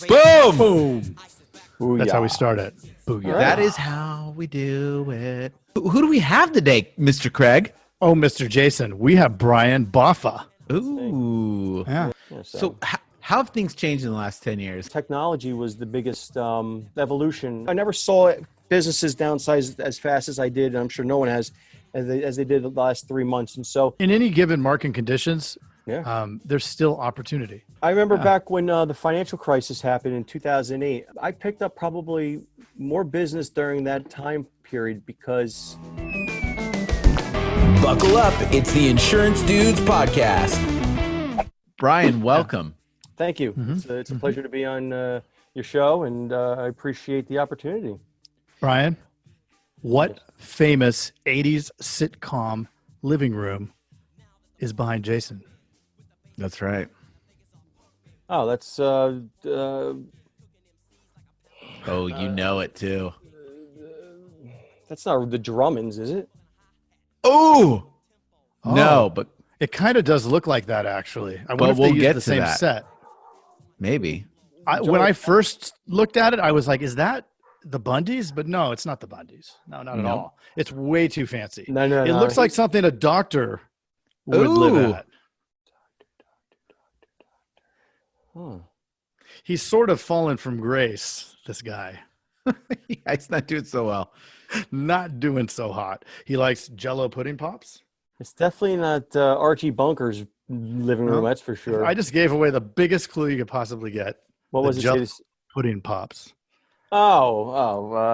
Boom! Boom. Booyah. That's how we start it. Booyah. That is how we do it. Who do we have today, Mr. Craig? Oh, Mr. Jason, we have Brian Boffa. Ooh. Yeah. Yeah, So how have things changed in the last 10 years? technology was the biggest evolution. I never saw businesses downsize as fast as I did, and I'm sure no one has, as they did the last 3 months. And so, In any given market conditions, yeah. there's still opportunity. I remember back when the financial crisis happened in 2008, I picked up probably more business during that time period because Buckle up. It's the Insurance Dudes podcast. Brian, welcome. thank you. It's a pleasure to be on your show, and I appreciate the opportunity. Brian, what famous 80s sitcom living room is behind Jason? That's right. Oh, that's Oh, you know it too. that's not the Drummonds, is it? Oh, Oh. no, but It kind of does look like that, actually. I Well, wonder if we'll they get used to the same that. set. maybe. When I first looked at it, I was like, is that the Bundys? But no, it's not the Bundys. No, not at No. all. It's way too fancy. No, It looks like something a doctor would Ooh. live at. Hmm. He's sort of fallen from grace, this guy. Yeah, it's not doing so well. Not doing so hot. He likes Jell-O pudding pops. It's definitely not Archie Bunker's living room, No. that's for sure. I just gave away the biggest clue you could possibly get. What the was it? Jell-O pudding pops.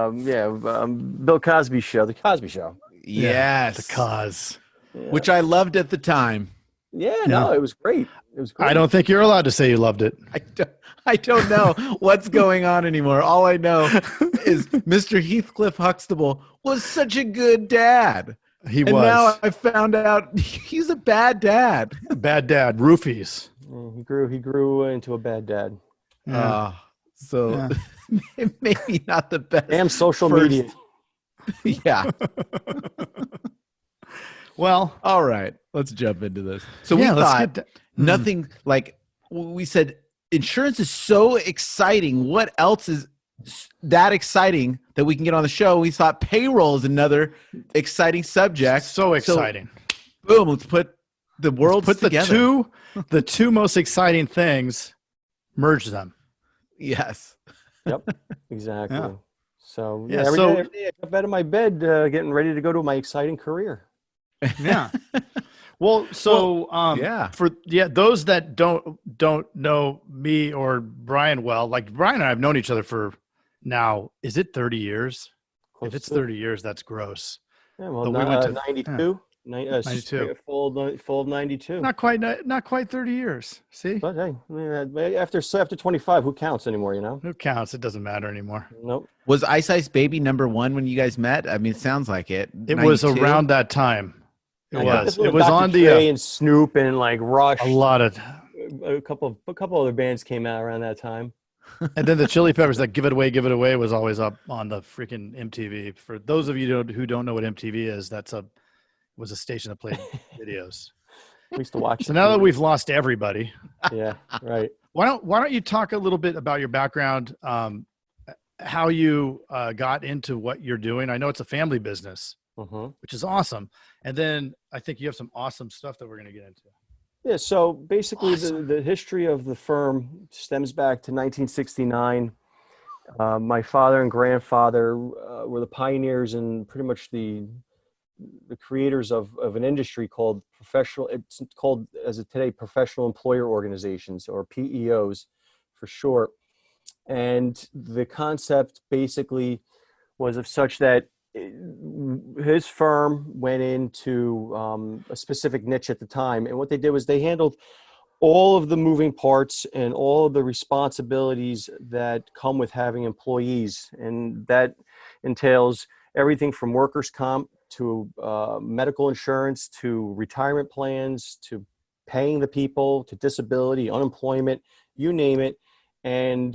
Bill Cosby show, the Cosby Show. Yes. The cause. Yeah. Which I loved at the time. No, it was great. It was great. I don't think you're allowed to say you loved it. I don't know what's going on anymore. All I know is Mr. Heathcliff Huxtable was such a good dad. He And was. now I found out he's a bad dad. Bad dad. Roofies. Yeah, he grew into a bad dad. Yeah. So maybe not the best. Damn social first- media. Yeah. Well, All right. Let's jump into this. So yeah, we let's thought get nothing like we said, insurance is so exciting. What else is that exciting that we can get on the show? We thought payroll is another exciting subject. so exciting. Boom, let's put the worlds Put together. the two most exciting things, merge them. Yes. Yep, exactly. Yeah. So Yeah, every so- day I jump out of my bed getting ready to go to my exciting career. Yeah. Well, so yeah. for those that don't know me or Brian well, like Brian and I have known each other for now, is it 30 years? Close If it's to- 30 years, that's gross. Yeah, well, But we went to- 92. 92. Full of 92. Not quite 30 years. See? But hey, I mean, after 25, who counts anymore, you know? Who counts? It doesn't matter anymore. Nope. Was Ice Ice Baby #1 when you guys met? I mean, it sounds like it. It was 92? around that time. It Yeah. was. This It was Dr. on Dre the and Snoop and like Rush. a lot of, A couple other bands came out around that time. and then the Chili Peppers that Give It Away was always up on the freaking MTV. For those of you who don't know what MTV is, was a station that played videos. We used to watch. So now that we've lost everybody, yeah, right. why don't you talk a little bit about your background, how you got into what you're doing? I know it's a family business, which is awesome. And then I think you have some awesome stuff that we're going to get into. Yeah. So basically, the history of the firm stems back to 1969. My father and grandfather were the pioneers and pretty much the creators of an industry called it's called as of today professional employer organizations, or PEOs for short. And the concept basically was of such that his firm went into a specific niche at the time. And what they did was they handled all of the moving parts and all of the responsibilities that come with having employees. And that entails everything from workers' comp to medical insurance, to retirement plans, to paying the people, to disability, unemployment, you name it. And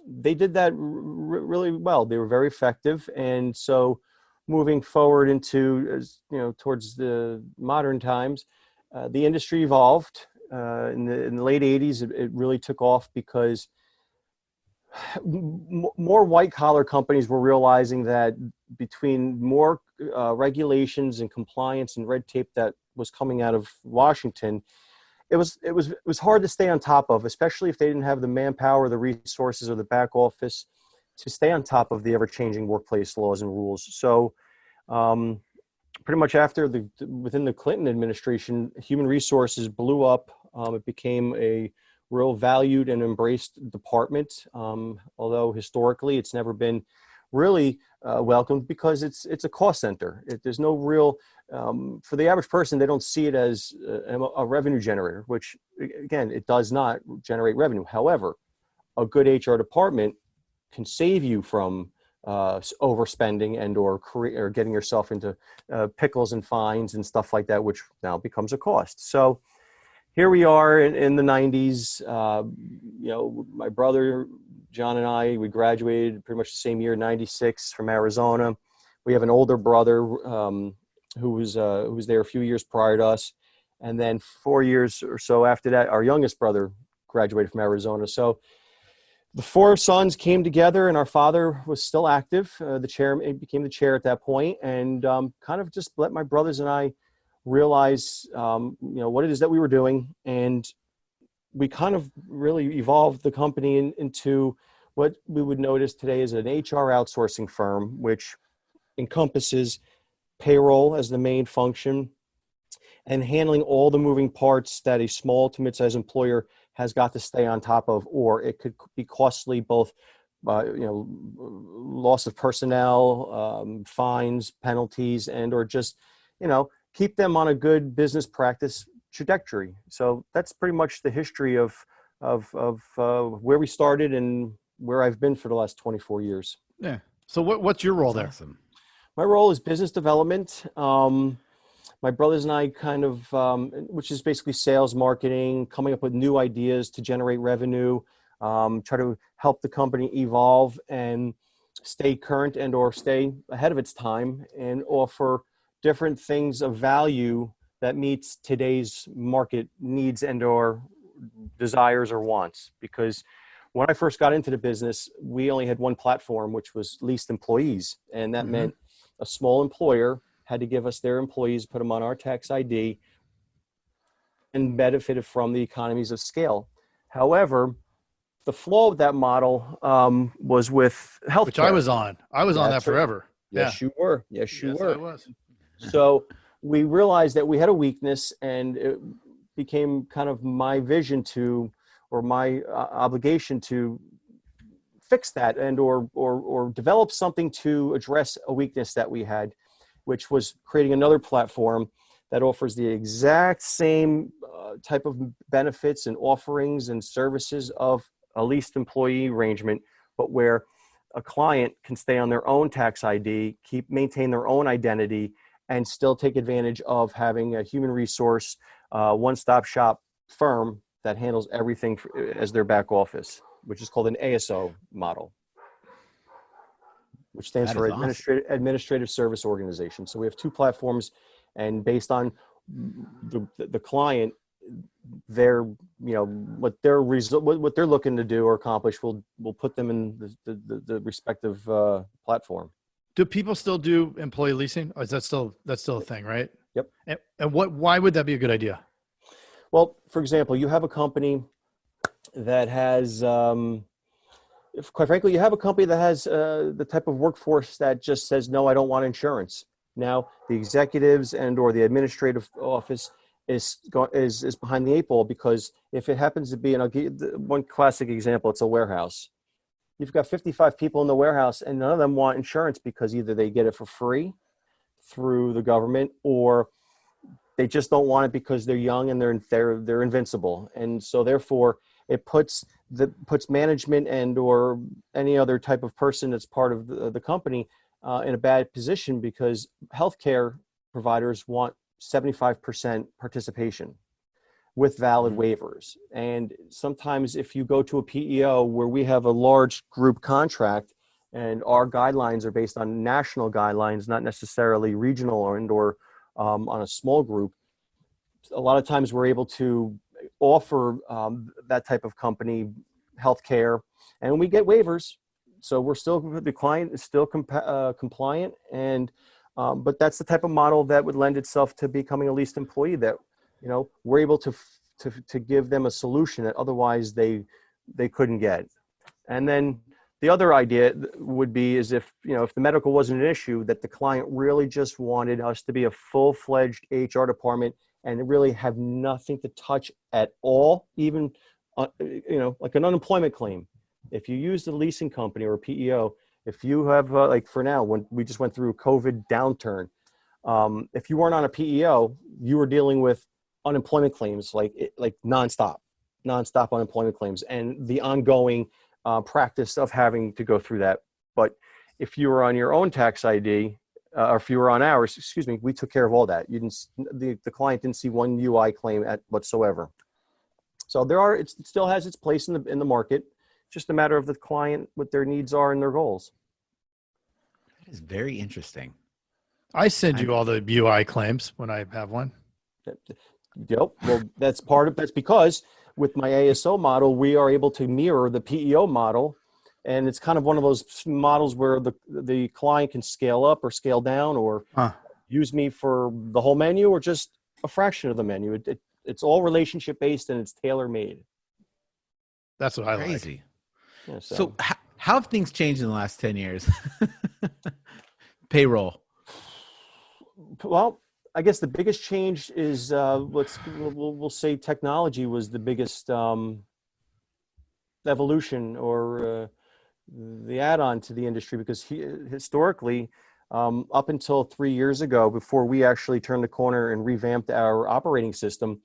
they did that really well. They were very effective. And so moving forward into, towards the modern times, the industry evolved. In the late 80s, it really took off because More white collar companies were realizing that between more regulations and compliance and red tape that was coming out of Washington, it was hard to stay on top of, especially if they didn't have the manpower, the resources, or the back office to stay on top of the ever-changing workplace laws and rules. So pretty much within the Clinton administration, human resources blew up. It became a real valued and embraced department, although historically it's never been really welcomed because it's a cost center. There's no real, for the average person, they don't see it as a revenue generator, which again, it does not generate revenue. However, a good HR department can save you from overspending and or getting yourself into pickles and fines and stuff like that, which now becomes a cost. So here we are in the 90s. My brother John and I, we graduated pretty much the same year, 96, from Arizona. We have an older brother who was there a few years prior to us, and then 4 years or so after that, our youngest brother graduated from Arizona. So the four sons came together, and our father was still active. The chair became the chair at that point, and kind of just let my brothers and I realize, what it is that we were doing. And we kind of really evolved the company into what we would notice today as an HR outsourcing firm, which encompasses payroll as the main function and handling all the moving parts that a small to mid-sized employer has got to stay on top of, or it could be costly, both loss of personnel, fines, penalties, and or just keep them on a good business practice trajectory. So that's pretty much the history of where we started and where I've been for the last 24 years. Yeah. So what's your role there? Awesome. My role is business development. My brothers and I kind of, which is basically sales, marketing, coming up with new ideas to generate revenue, try to help the company evolve and stay current and or stay ahead of its time and offer different things of value that meets today's market needs and or desires or wants. Because when I first got into the business, we only had one platform, which was leased employees. And that meant a small employer had to give us their employees, put them on our tax ID, and benefited from the economies of scale. However, the flaw with that model was with healthcare. Which I was on. I was on that forever. Yes, you were. Yes, you were. I was. So we realized that we had a weakness, and it became kind of my vision to, or my obligation to fix that and or develop something to address a weakness that we had, which was creating another platform that offers the exact same type of benefits and offerings and services of a leased employee arrangement, but where a client can stay on their own tax ID, maintain their own identity, and still take advantage of having a human resource, one-stop shop firm that handles everything as their back office, which is called an ASO model, which stands for Administrative Service Organization. So we have two platforms, and based on the client, what they're looking to do or accomplish, we'll put them in the respective platform. Do people still do employee leasing? Or is that's still a thing, right? Yep. And why would that be a good idea? Well, for example, you have a company that has, quite frankly, you have a company that has the type of workforce that just says, no, I don't want insurance. Now, the executives and or the administrative office is behind the eight ball, because if it happens to be, and I'll give you one classic example, it's a warehouse. You've got 55 people in the warehouse, and none of them want insurance because either they get it for free through the government, or they just don't want it because they're young and they're invincible. And so therefore it puts management and or any other type of person that's part of the company in a bad position, because healthcare providers want 75% participation with valid waivers. And sometimes if you go to a PEO where we have a large group contract and our guidelines are based on national guidelines, not necessarily regional or on a small group, a lot of times we're able to offer that type of company healthcare, and we get waivers. So the client is still compliant, and but that's the type of model that would lend itself to becoming a leased employee, that, we're able to give them a solution that otherwise they couldn't get. And then the other idea would be is if the medical wasn't an issue, that the client really just wanted us to be a full-fledged HR department and really have nothing to touch at all, even, like an unemployment claim. If you use the leasing company or a PEO, if you have, like for now, when we just went through a COVID downturn, if you weren't on a PEO, you were dealing with unemployment claims, like nonstop unemployment claims, and the ongoing practice of having to go through that. But if you were on your own tax ID, or if you were on ours, we took care of all that. The client didn't see one UI claim whatsoever. So it still has its place in the market. Just a matter of the client, what their needs are and their goals. That is very interesting. I send you all the UI claims when I have one. Yep. Well, that's because with my ASO model, we are able to mirror the PEO model. And it's kind of one of those models where the client can scale up or scale down, or use me for the whole menu or just a fraction of the menu. It's all relationship based, and it's tailor made. That's what I Crazy. like. Yeah, So how have things changed in the last 10 years? Payroll. Well, I guess the biggest change is we'll say technology was the biggest evolution, or the add-on to the industry, because historically, up until 3 years ago, before we actually turned the corner and revamped our operating system,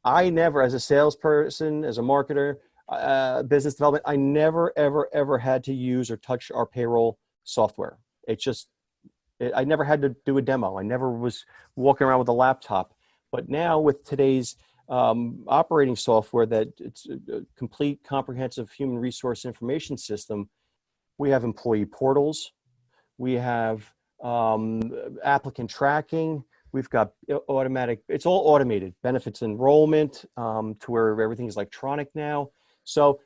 I never, as a salesperson, as a marketer, business development, I never, ever had to use or touch our payroll software. I never had to do a demo. I never was walking around with a laptop. But now with today's operating software, that it's a complete, comprehensive human resource information system, we have employee portals, we have applicant tracking, we've got it's all automated, benefits enrollment, to where everything is electronic now. So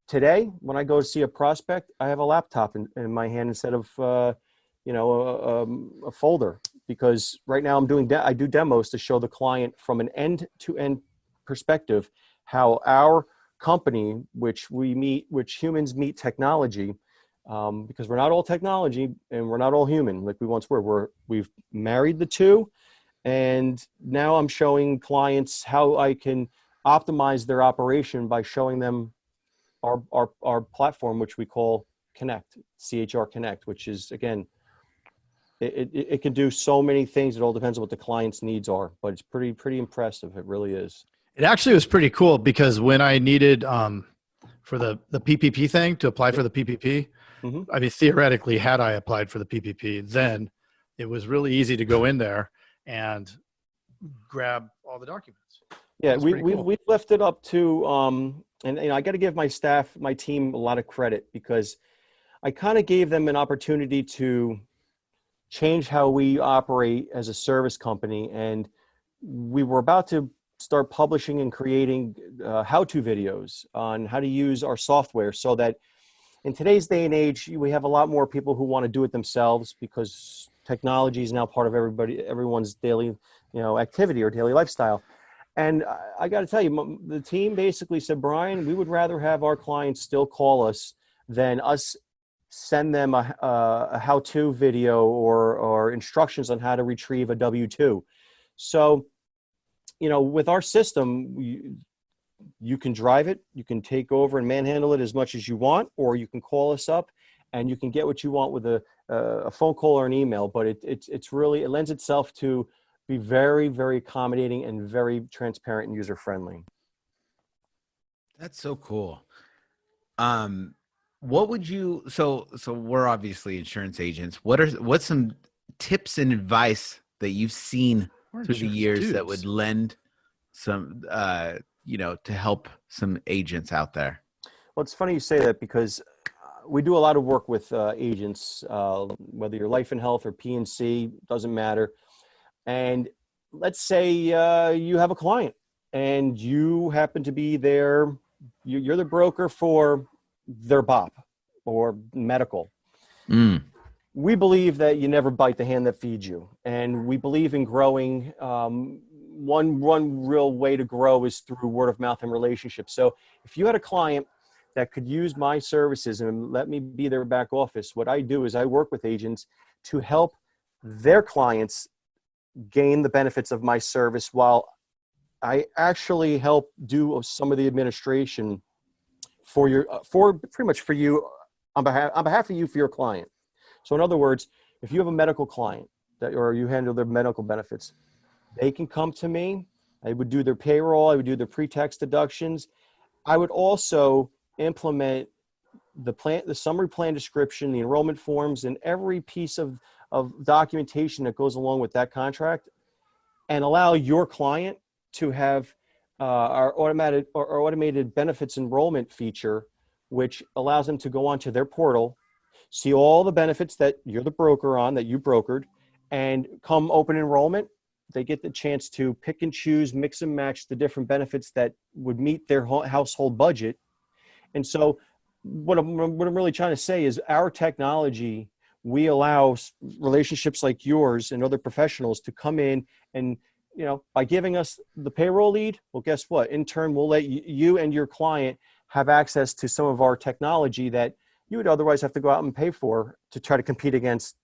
today, when I go to see a prospect, I have a laptop in my hand instead of a folder, because right now I do demos to show the client from an end-to-end perspective how our company, which humans meet technology, because we're not all technology and we're not all human like we once were. We've married the two, and now I'm showing clients how I can optimize their operation by showing them our platform, which we call Connect, CHR Connect, which is, again, it can do so many things. It all depends on what the client's needs are, but it's pretty impressive. It really is. It actually was pretty cool, because when I needed for the PPP thing to apply for the PPP, I mean, theoretically, had I applied for the PPP, then it was really easy to go in there and grab all the documents. Yeah, we left it up to, and I got to give my staff, my team, a lot of credit, because I kind of gave them an opportunity to change how we operate as a service company. And we were about to start publishing and creating how-to videos on how to use our software, so that in today's day and age, we have a lot more people who want to do it themselves, because technology is now part of everyone's daily, activity or daily lifestyle. And I got to tell you, the team basically said, Brian, we would rather have our clients still call us than us send them a how-to video or instructions on how to retrieve a W-2. So, with our system, you can drive it, you can take over and manhandle it as much as you want, or you can call us up and you can get what you want with a phone call or an email. But it lends itself to be very, very accommodating and very transparent and user-friendly. That's so cool. What would you, so we're obviously insurance agents. What's some tips and advice that you've seen through the years that would lend some, to help some agents out there? Well, it's funny you say that, because we do a lot of work with agents, whether you're life and health or P&C, doesn't matter. And let's say you have a client and you happen to be their You're the broker for their BOP or medical. We believe that you never bite the hand that feeds you. And we believe in growing. One real way to grow is through word of mouth and relationships. So if you had a client that could use my services and let me be their back office, what I do is I work with agents to help their clients gain the benefits of my service while I actually help do some of the administration for pretty much for you on behalf of you for your client. So in other words, if you have a medical client or you handle their medical benefits, they can come to me. I would do their payroll. I would do their pre-tax deductions. I would also implement the summary plan description, the enrollment forms, and every piece of documentation that goes along with that contract, and allow your client to have our automated benefits enrollment feature, which allows them to go onto their portal, see all the benefits that you're the broker on, that you brokered, and come open enrollment, they get the chance to pick and choose, mix and match the different benefits that would meet their household budget. And so what I'm really trying to say is our technology, we allow relationships like yours and other professionals to come in and, by giving us the payroll lead, well, guess what? In turn, we'll let you and your client have access to some of our technology that you would otherwise have to go out and pay for to try to compete against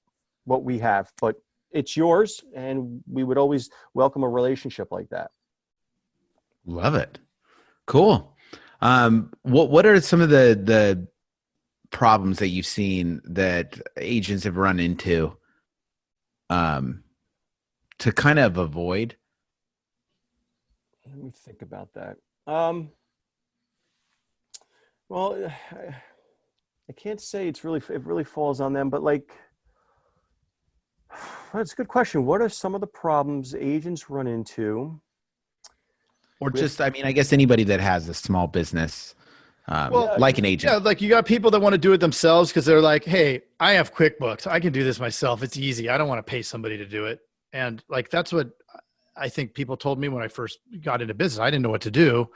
what we have. But it's yours, and we would always welcome a relationship like that. Love it. Cool. What are some of the problems that you've seen that agents have run into to kind of avoid? Let me think about that. Well, I can't say it really falls on them, but that's a good question. What are some of the problems agents run into? Or just, I guess anybody that has a small business, like an agent. Yeah, like you got people that want to do it themselves because they're like, hey, I have QuickBooks. I can do this myself. It's easy. I don't want to pay somebody to do it. And that's what I think people told me when I first got into business. I didn't know what to do.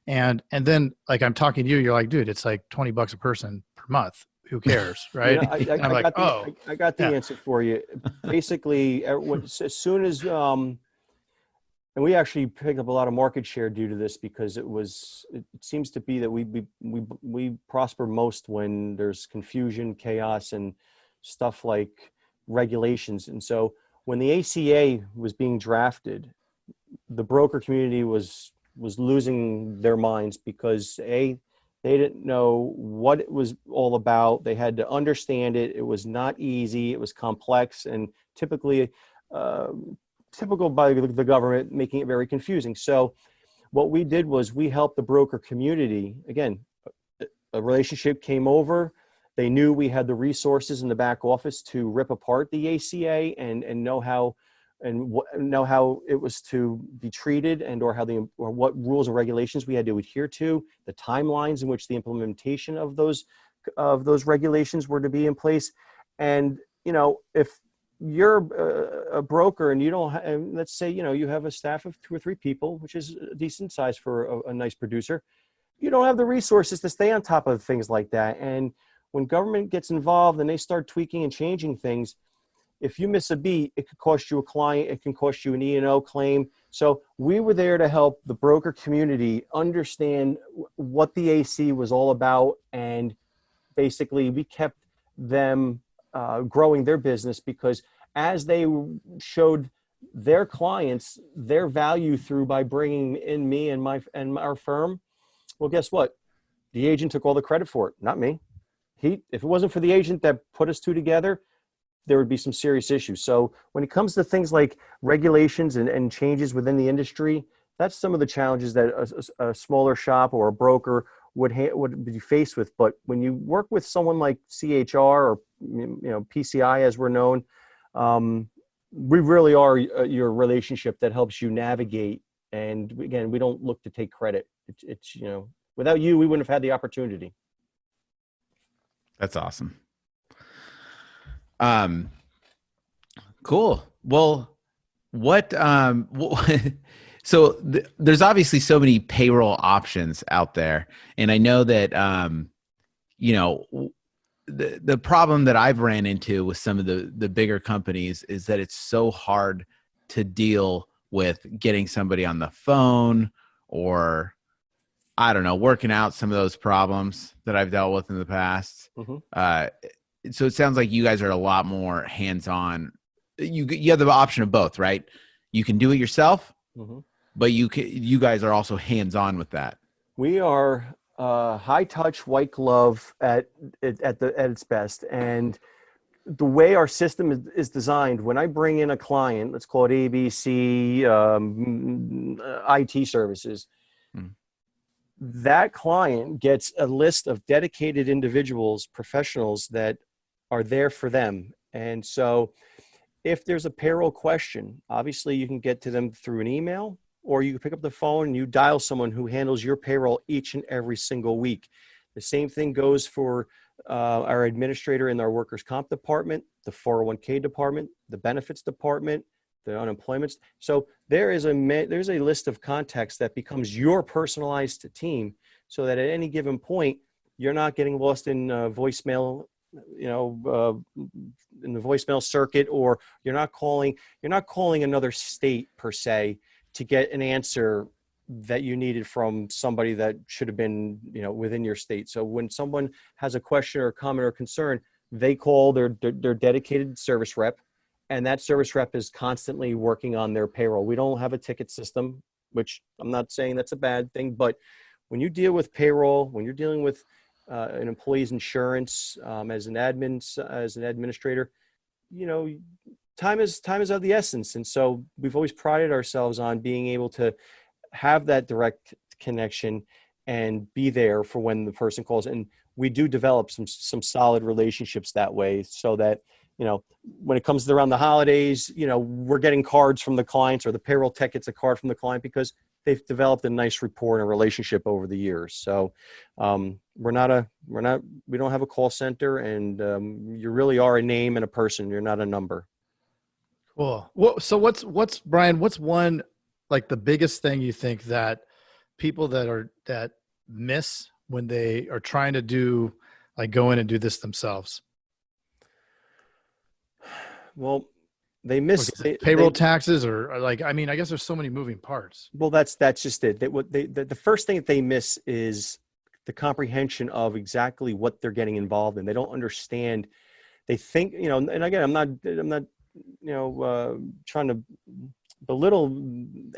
And then I'm talking to you, you're like, dude, it's like $20 a person per month. Who cares? Right. I got the answer for you. Basically, as soon as, and we actually picked up a lot of market share due to this because it seems to be that we prosper most when there's confusion, chaos, and stuff like regulations. And so when the ACA was being drafted, the broker community was losing their minds because they didn't know what it was all about. They had to understand it. It was not easy. It was complex and typical by the government, making it very confusing. So what we did was we helped the broker community. Again, a relationship came over. They knew we had the resources in the back office to rip apart the ACA and know how it was to be treated or what rules and regulations we had to adhere to, the timelines in which the implementation of those regulations were to be in place. And, if you're a broker and you don't let's say, you have a staff of 2 or 3 people, which is a decent size for a nice producer, you don't have the resources to stay on top of things like that. And when government gets involved and they start tweaking and changing things, if you miss a beat, it could cost you a client. It can cost you an E&O claim. So we were there to help the broker community understand what the AC was all about. And basically we kept them growing their business because as they showed their clients their value through by bringing in me and our firm, well, guess what? The agent took all the credit for it, not me. If it wasn't for the agent that put us two together, there would be some serious issues. So when it comes to things like regulations and changes within the industry, that's some of the challenges that a smaller shop or a broker would be faced with. But when you work with someone like CHR or PCI, as we're known, we really are your relationship that helps you navigate. And again, we don't look to take credit. It's without you, we wouldn't have had the opportunity. That's awesome. Cool. Well, So there's obviously so many payroll options out there, and I know that the problem that I've ran into with some of the bigger companies is that it's so hard to deal with getting somebody on the phone, or I don't know, working out some of those problems that I've dealt with in the past. So it sounds like you guys are a lot more hands-on. You have the option of both, right? You can do it yourself, but you guys are also hands-on with that. We are high touch, white glove at its best. And the way our system is designed, when I bring in a client, let's call it ABC IT services, that client gets a list of dedicated individuals, professionals that are there for them. And so if there's a payroll question, obviously you can get to them through an email, or you can pick up the phone and you dial someone who handles your payroll each and every single week. The same thing goes for our administrator in our workers' comp department, the 401k department, the benefits department, the unemployment. So there's a list of contacts that becomes your personalized team, so that at any given point, you're not getting lost in voicemail, in the voicemail circuit, or you're not calling another state per se to get an answer that you needed from somebody that should have been, within your state. So when someone has a question or comment or concern, they call their dedicated service rep, and that service rep is constantly working on their payroll. We don't have a ticket system, which I'm not saying that's a bad thing, but when you deal with payroll, when you're dealing with an employee's insurance, as an administrator, time is of the essence. And so we've always prided ourselves on being able to have that direct connection and be there for when the person calls. And we do develop some solid relationships that way, so that, when it comes to around the holidays, we're getting cards from the clients, or the payroll tech gets a card from the client, because they've developed a nice rapport and a relationship over the years. So we don't have a call center, and you really are a name and a person. You're not a number. Cool. Well, so what's Brian, what's one, like the biggest thing you think that people that miss when they are trying to go in and do this themselves? Well, they miss payroll taxes, or I guess there's so many moving parts. Well, that's just it. The first thing that they miss is the comprehension of exactly what they're getting involved in. They don't understand. They think, and again, I'm not trying to belittle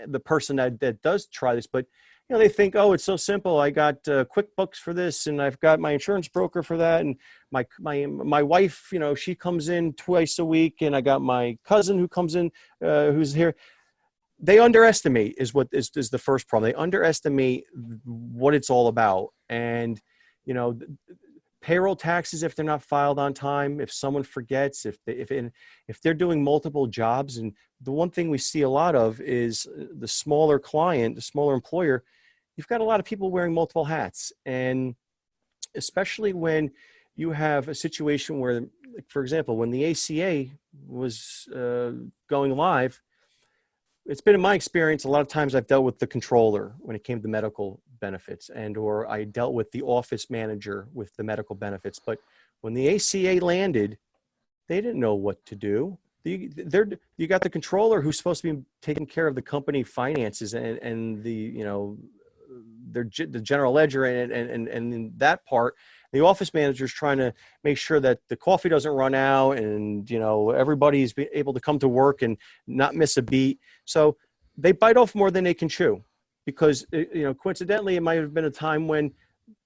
the person that does try this, but they think, oh, it's so simple. I got QuickBooks for this, and I've got my insurance broker for that, and my wife, she comes in twice a week, and I got my cousin who comes in, who's here. They underestimate is the first problem. They underestimate what it's all about, and payroll taxes, if they're not filed on time, if someone forgets, if they're doing multiple jobs. And the one thing we see a lot of is the smaller client, the smaller employer, you've got a lot of people wearing multiple hats. And especially when you have a situation where, for example, when the ACA was going live, it's been in my experience, a lot of times I've dealt with the controller when it came to medical benefits, or I dealt with the office manager with the medical benefits. But when the ACA landed, they didn't know what to do. You got the controller who's supposed to be taking care of the company finances and the general ledger and in that part. The office manager is trying to make sure that the coffee doesn't run out, and everybody's able to come to work and not miss a beat. So they bite off more than they can chew, because coincidentally, it might have been a time when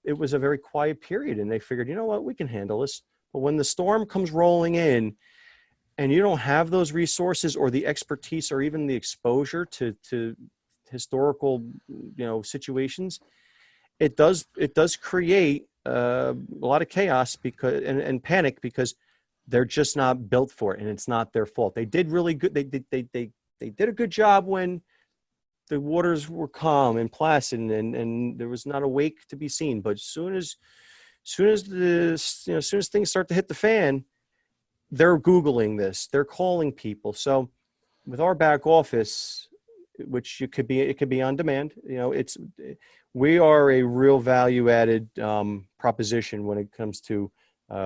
it was a very quiet period, and they figured, what, we can handle this. But when the storm comes rolling in, and you don't have those resources or the expertise or even the exposure to historical situations, it does create a lot of chaos and panic, because they're just not built for it, and it's not their fault. They did really good. They did a good job when the waters were calm and placid, and there was not a wake to be seen. But as soon as things start to hit the fan, they're Googling this, they're calling people. So with our back office, which it could be on demand. We are a real value added proposition when it comes to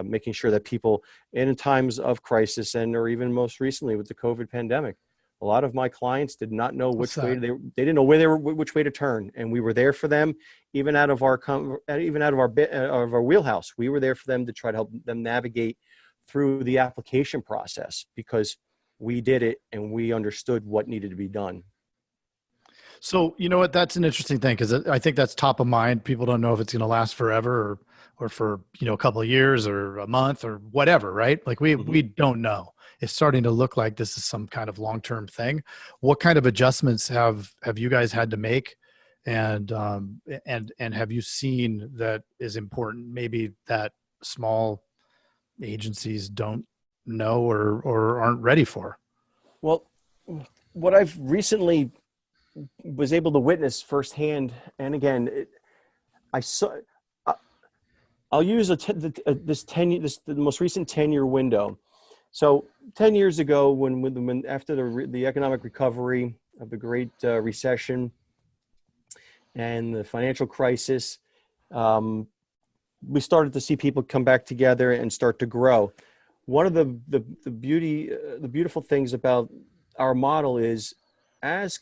making sure that people in times of crisis, or even most recently with the COVID pandemic, a lot of my clients did not know which way they didn't know which way to turn, and we were there for them, even out of our wheelhouse. We were there for them to try to help them navigate through the application process, because we did it and we understood what needed to be done. So, you know what, that's an interesting thing, because I think that's top of mind. People don't know if it's going to last forever or for, a couple of years or a month or whatever, right? Like we don't know. It's starting to look like this is some kind of long-term thing. What kind of adjustments have you guys had to make? And have you seen that is important, maybe that small agencies don't know or aren't ready for? Well, what I've recently was able to witness firsthand, and again, I'll use the most recent 10-year window. So 10 years ago, when after the economic recovery of the Great Recession and the financial crisis, we started to see people come back together and start to grow. One of the beautiful things about our model is, as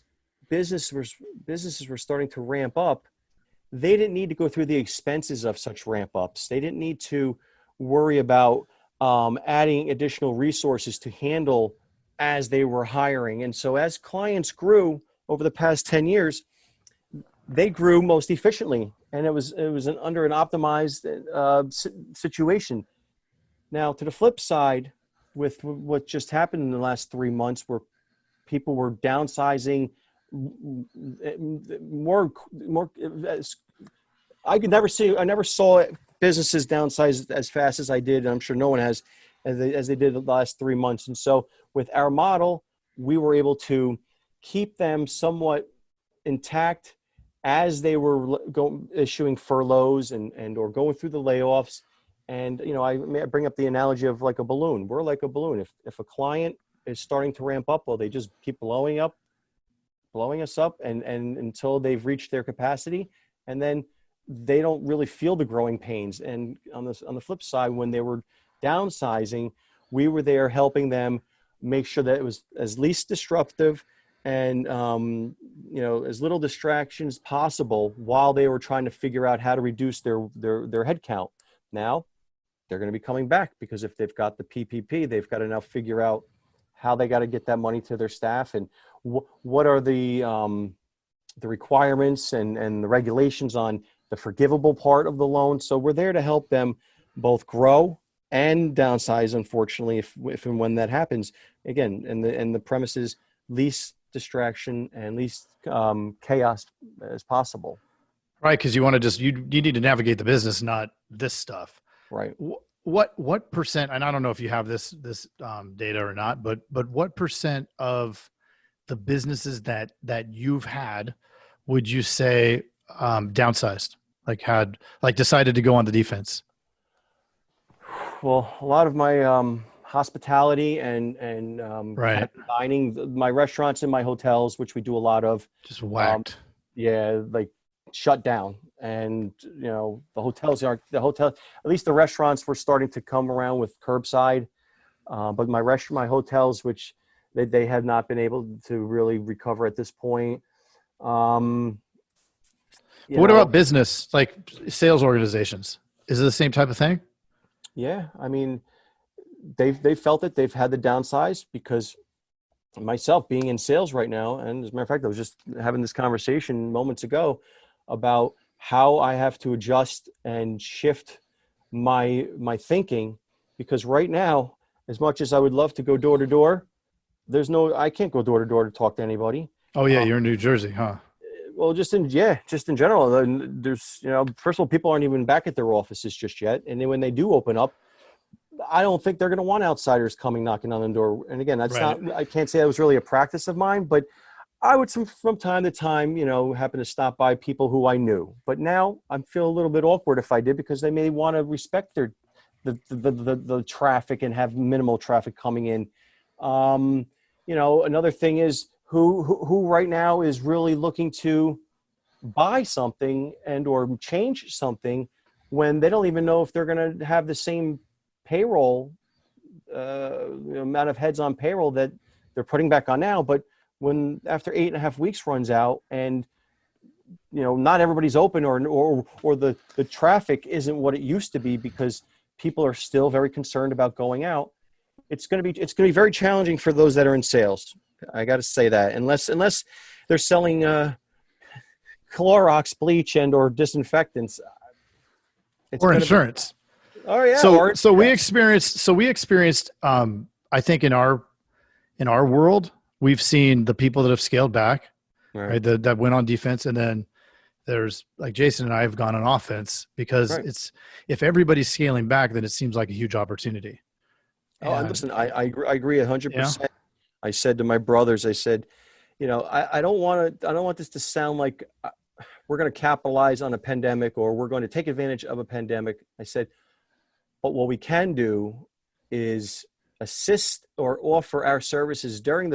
businesses were starting to ramp up, they didn't need to go through the expenses of such ramp ups. They didn't need to worry about adding additional resources to handle as they were hiring. And so as clients grew over the past 10 years, they grew most efficiently, and it was under an optimized situation. Now, to the flip side, with what just happened in the last 3 months, where people were downsizing more. I never saw businesses downsize as fast as I did, and I'm sure no one has, as they did the last 3 months. And so with our model, we were able to keep them somewhat intact as they were issuing furloughs and or going through the layoffs. And, I bring up the analogy of like a balloon. We're like a balloon. If a client is starting to ramp up, well, they just keep blowing us up and until they've reached their capacity. And then they don't really feel the growing pains. And on the flip side, when they were downsizing, we were there helping them make sure that it was as least disruptive and, as little distraction as possible while they were trying to figure out how to reduce their head count. Now they're going to be coming back, because if they've got the PPP, they've got to now figure out how they got to get that money to their staff, and what are the requirements and the regulations on the forgivable part of the loan. So we're there to help them both grow and downsize, unfortunately, if and when that happens. Again, and the premise is least distraction and least chaos as possible. Right, because you want to just you need to navigate the business, not this stuff. Right. What percent? And I don't know if you have this data or not, but what percent of the businesses that you've had would you say downsized, decided to go on the defense? Well, a lot of my hospitality and right. dining, my restaurants and my hotels, which we do a lot of, just whacked. Shut down. And the hotels, at least the restaurants were starting to come around with curbside, but my hotels, which they have not been able to really recover at this point. What about business, like sales organizations? Is it the same type of thing? Yeah, I mean, they've felt it. They've had the downsize, because myself being in sales right now, and as a matter of fact, I was just having this conversation moments ago about how I have to adjust and shift my thinking, because right now, as much as I would love to go door to door, I can't go door to door to talk to anybody. Oh yeah, you're in New Jersey, huh? Well, just in general, there's, first of all, people aren't even back at their offices just yet. And then when they do open up, I don't think they're going to want outsiders coming knocking on the door. And again, that's right. I can't say that was really a practice of mine, but I would from time to time, happen to stop by people who I knew. But now I feel a little bit awkward if I did, because they may want to respect the traffic and have minimal traffic coming in. Another thing is, who right now is really looking to buy something and or change something when they don't even know if they're going to have the same payroll amount of heads on payroll that they're putting back on now. But when after 8.5 weeks runs out and not everybody's open or the traffic isn't what it used to be because people are still very concerned about going out, it's going to be very challenging for those that are in sales. I got to say that unless they're selling Clorox bleach and or disinfectants or insurance. Oh yeah. So we experienced I think in our world, we've seen the people that have scaled back, right? That went on defense. And then there's like Jason and I have gone on offense because if everybody's scaling back, then it seems like a huge opportunity. And listen, I agree 100%. Yeah. I said to my brothers, I said, I don't want this to sound like we're going to capitalize on a pandemic or we're going to take advantage of a pandemic. I said, but what we can do is assist or offer our services during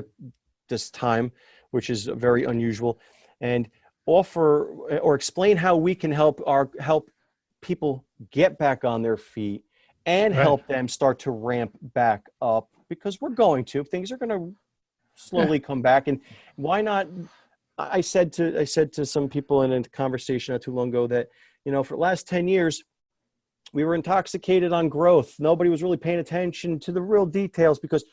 this time, which is very unusual, and offer or explain how we can help people get back on their feet and help them start to ramp back up, because things are going to slowly come back. And why not? I said to some people in a conversation not too long ago that, for the last 10 years, we were intoxicated on growth. Nobody was really paying attention to the real details because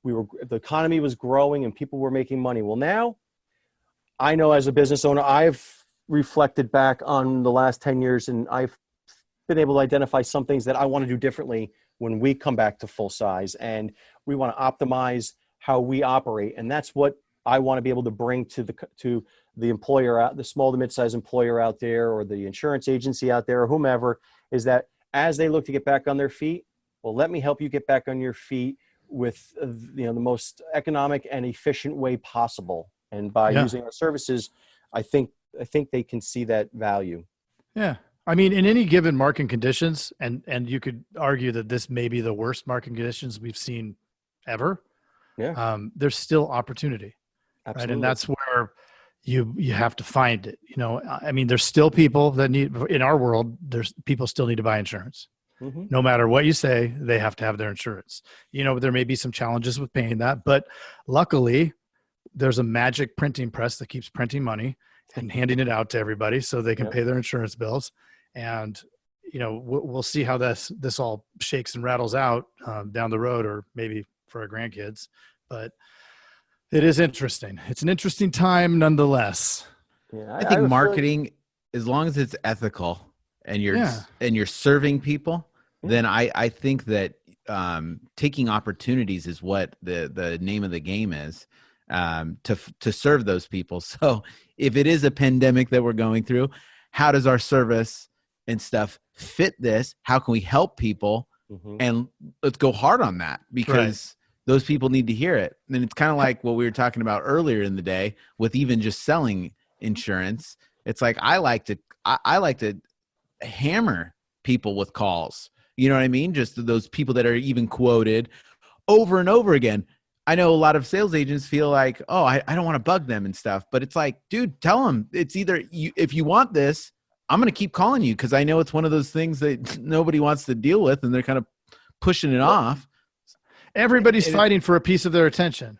the economy was growing and people were making money. Well, now I know as a business owner, I've reflected back on the last 10 years and I've been able to identify some things that I want to do differently when we come back to full size, and we want to optimize how we operate. And that's what I want to be able to bring to the employer out, the small to mid-sized employer out there, or the insurance agency out there, or whomever, is that as they look to get back on their feet, well, let me help you get back on your feet with the most economic and efficient way possible. And by using our services, I think they can see that value. Yeah. I mean, in any given market conditions, and you could argue that this may be the worst market conditions we've seen ever. Yeah. There's still opportunity. Absolutely. Right? And that's where you have to find it. I mean, there's still people that in our world, there's people still need to buy insurance. Mm-hmm. No matter what you say, they have to have their insurance. There may be some challenges with paying that, but luckily there's a magic printing press that keeps printing money and handing it out to everybody so they can pay their insurance bills. And, we'll see how this all shakes and rattles out down the road, or maybe for our grandkids, but it is interesting. It's an interesting time nonetheless. Yeah, I think marketing, as long as it's ethical and you're serving people, then I think that taking opportunities is what the name of the game is, to serve those people. So if it is a pandemic that we're going through, how does our service and stuff fit this? How can we help people? Mm-hmm. And let's go hard on that, because those people need to hear it. And it's kind of like what we were talking about earlier in the day with even just selling insurance. It's like, I like to hammer people with calls. You know what I mean? Just those people that are even quoted over and over again. I know a lot of sales agents feel like, oh, I don't want to bug them and stuff, but it's like, dude, tell them it's either if you want this, I'm going to keep calling you, because I know it's one of those things that nobody wants to deal with, and they're kind of pushing it off. Everybody's fighting for a piece of their attention.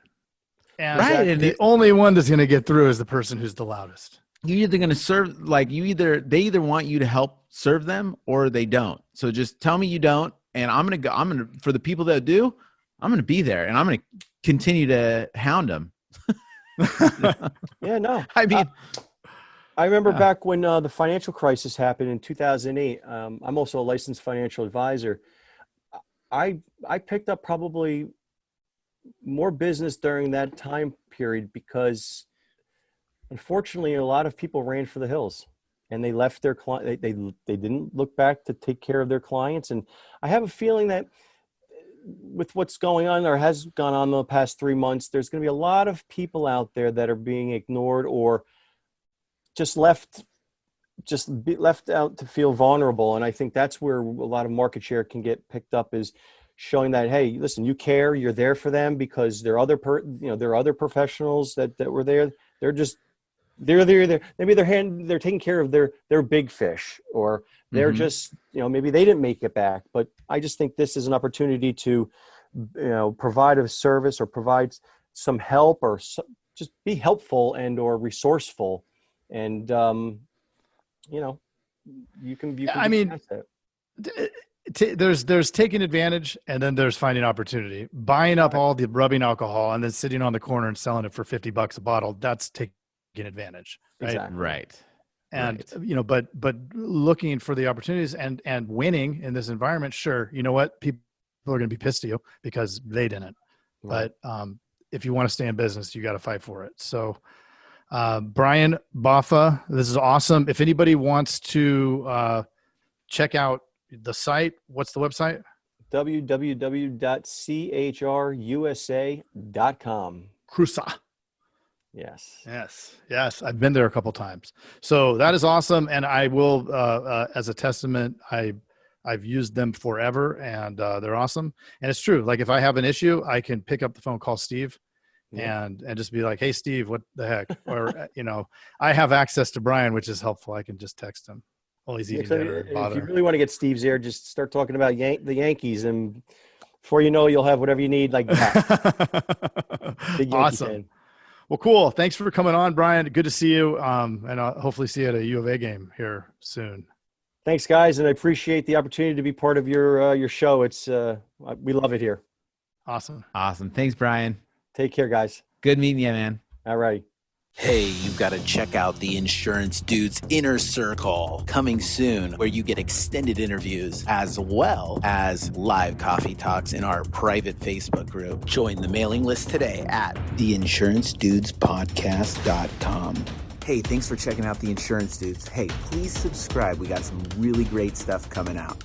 And the only one that's going to get through is the person who's the loudest. You're either going to serve, they either want you to help serve them or they don't. So just tell me you don't. And for the people that do, I'm going to be there, and I'm going to continue to hound them. Yeah, no. I mean, I remember back when the financial crisis happened in 2008. I'm also a licensed financial advisor. I picked up probably more business during that time period because, unfortunately, a lot of people ran for the hills and they left their client. They didn't look back to take care of their clients. And I have a feeling that with what's going on or has gone on the past 3 months, there's going to be a lot of people out there that are being ignored or just left out to feel vulnerable. And I think that's where a lot of market share can get picked up, is showing that, hey, listen, you care, you're there for them, because there are other there are other professionals that were there. They're just they're maybe they're taking care of their big fish, or they're just, maybe they didn't make it back. But I just think this is an opportunity to provide a service or provide some help, or just be helpful and or resourceful, and you can I mean, there's taking advantage, and then there's finding opportunity. Buying up all the rubbing alcohol and then sitting on the corner and selling it for $50 a bottle, that's taking advantage, right? Exactly. Right. And but looking for the opportunities and winning in this environment, sure, you know what, people are going to be pissed at you because they didn't. Right. But if you want to stay in business, you got to fight for it. So Brian Boffa, this is awesome. If anybody wants to check out the site, what's the website? www.chrusa.com. Crusa. Yes. I've been there a couple times. So that is awesome. And I will, as a testament, I've used them forever, and they're awesome. And it's true. Like if I have an issue, I can pick up the phone, call Steve, and just be like, hey, Steve, what the heck? Or, I have access to Brian, which is helpful. I can just text him. Well, he's eating dinner. If you really want to get Steve's ear, just start talking about the Yankees, and before you know, you'll have whatever you need like that. Big Yankee Awesome. fan. Well, cool. Thanks for coming on, Brian. Good to see you. And I'll hopefully see you at a U of A game here soon. Thanks, guys. And I appreciate the opportunity to be part of your show. It's we love it here. Awesome. Thanks, Brian. Take care, guys. Good meeting you, man. All right. Hey, you've got to check out the Insurance Dudes Inner Circle, coming soon, where you get extended interviews as well as live coffee talks in our private Facebook group. Join the mailing list today at theinsurancedudespodcast.com. Hey, thanks for checking out the Insurance Dudes. Hey, please subscribe. We got some really great stuff coming out.